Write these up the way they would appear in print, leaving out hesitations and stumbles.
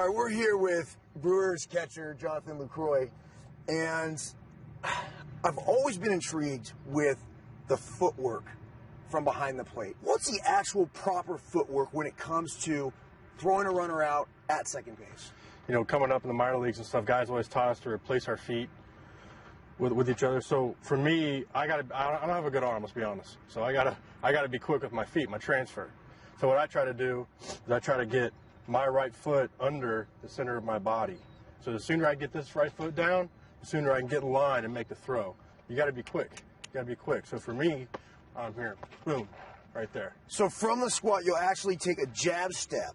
All right, we're here with Brewers catcher Jonathan Lecroy, and I've always been intrigued with the footwork from behind the plate. What's the actual proper footwork when it comes to throwing a runner out at second base? You know, coming up in the minor leagues and stuff, guys always taught us to replace our feet with each other. So for me, I don't have a good arm, let's be honest. So I gotta be quick with my feet, my transfer. So what I try to do is I try to get my right foot under the center of my body. So the sooner I get this right foot down, the sooner I can get in line and make the throw. You got to be quick. You got to be quick. So for me, I'm here, boom, right there. So from the squat, you'll actually take a jab step.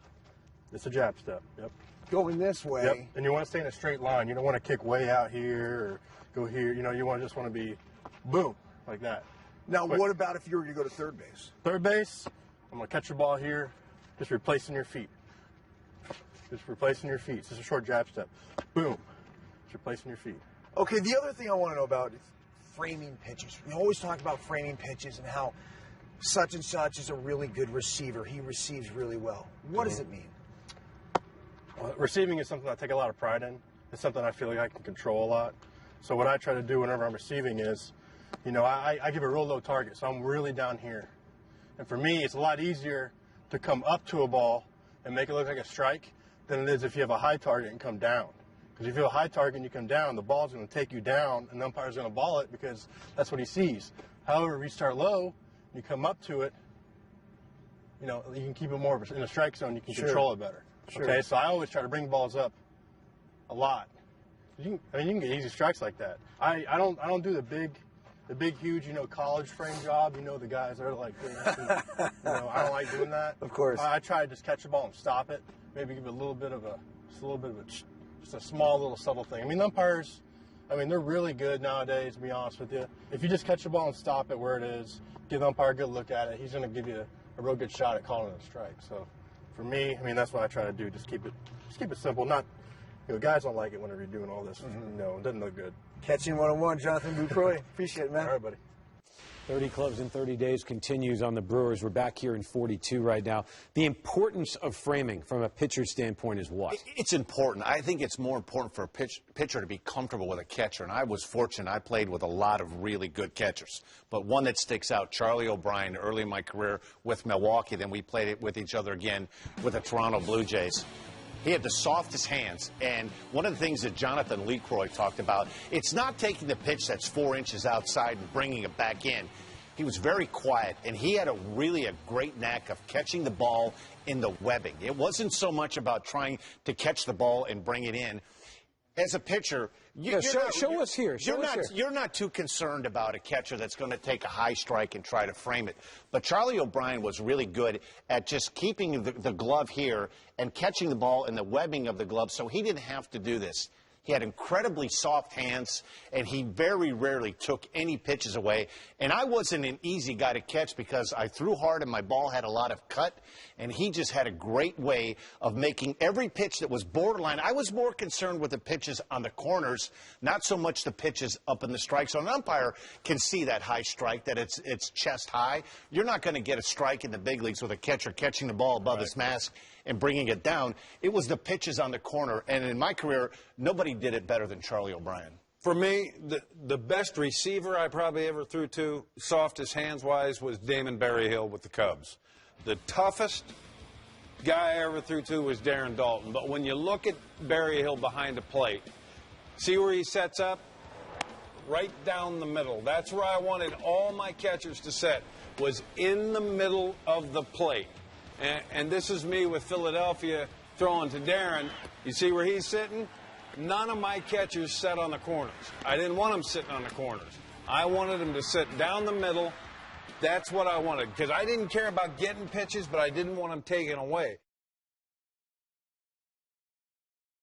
It's a jab step, yep. Going this way. Yep, and you want to stay in a straight line. You don't want to kick way out here or go here. You know, you just want to be, boom, like that. Now, quick. What about if you were to go to third base? Third base, I'm going to catch the ball here, just replacing your feet. Just replacing your feet. It's just a short jab step. Boom. Just replacing your feet. Okay, the other thing I want to know about is framing pitches. We always talk about framing pitches and how such and such is a really good receiver. He receives really well. What does it mean? Receiving is something I take a lot of pride in. It's something I feel like I can control a lot. So what I try to do whenever I'm receiving is, you know, I give a real low target. So I'm really down here. And for me, it's a lot easier to come up to a ball and make it look like a strike than it is if you have a high target and come down. Because if you have a high target and you come down, the ball's going to take you down, and the umpire's going to ball it because that's what he sees. However, if you start low, you come up to it, you know, you can keep it more in a strike zone, you can control it better. Sure. Okay, so I always try to bring balls up a lot. You can get easy strikes like that. I don't do the big, huge, you know, college frame job. You know, the guys that are like, you know, I don't like doing that. Of course. I try to just catch the ball and stop it. Maybe give it just a small little subtle thing. I mean, the umpires, they're really good nowadays, to be honest with you. If you just catch the ball and stop it where it is, give the umpire a good look at it, he's going to give you a real good shot at calling it a strike. So for me, that's what I try to do. Just keep it simple. Not, you know, guys don't like it whenever you're doing all this. You know, it doesn't look good. Catching 101, Jonathan Lecroy. Appreciate it, man. All right, buddy. 30 clubs in 30 days continues on the Brewers. We're back here in 42 right now. The importance of framing from a pitcher's standpoint is what? It's important. I think it's more important for a pitcher to be comfortable with a catcher. And I was fortunate. I played with a lot of really good catchers. But one that sticks out, Charlie O'Brien, early in my career with Milwaukee. Then we played it with each other again with the Toronto Blue Jays. He had the softest hands, and one of the things that Jonathan Lecroy talked about, it's not taking the pitch that's 4 inches outside and bringing it back in. He was very quiet, and he had a great knack of catching the ball in the webbing. It wasn't so much about trying to catch the ball and bring it in. As a pitcher, show us here. You're not too concerned about a catcher that's going to take a high strike and try to frame it. But Charlie O'Brien was really good at just keeping the glove here and catching the ball in the webbing of the glove, so he didn't have to do this. He had incredibly soft hands, and he very rarely took any pitches away. And I wasn't an easy guy to catch because I threw hard and my ball had a lot of cut, and he just had a great way of making every pitch that was borderline. I was more concerned with the pitches on the corners, not so much the pitches up in the strike zone. An umpire can see that high strike, that it's chest high. You're not going to get a strike in the big leagues with a catcher catching the ball above his mask and bringing it down. It was the pitches on the corner, and in my career, nobody did it better than Charlie O'Brien. For me, the best receiver I probably ever threw to, softest hands-wise, was Damon Berryhill with the Cubs. The toughest guy I ever threw to was Darren Dalton. But when you look at Berryhill behind the plate, see where he sets up? Right down the middle. That's where I wanted all my catchers to set, was in the middle of the plate. And this is me with Philadelphia throwing to Darren. You see where he's sitting? None of my catchers set on the corners. I didn't want them sitting on the corners. I wanted them to sit down the middle. That's what I wanted, because I didn't care about getting pitches, but I didn't want them taken away.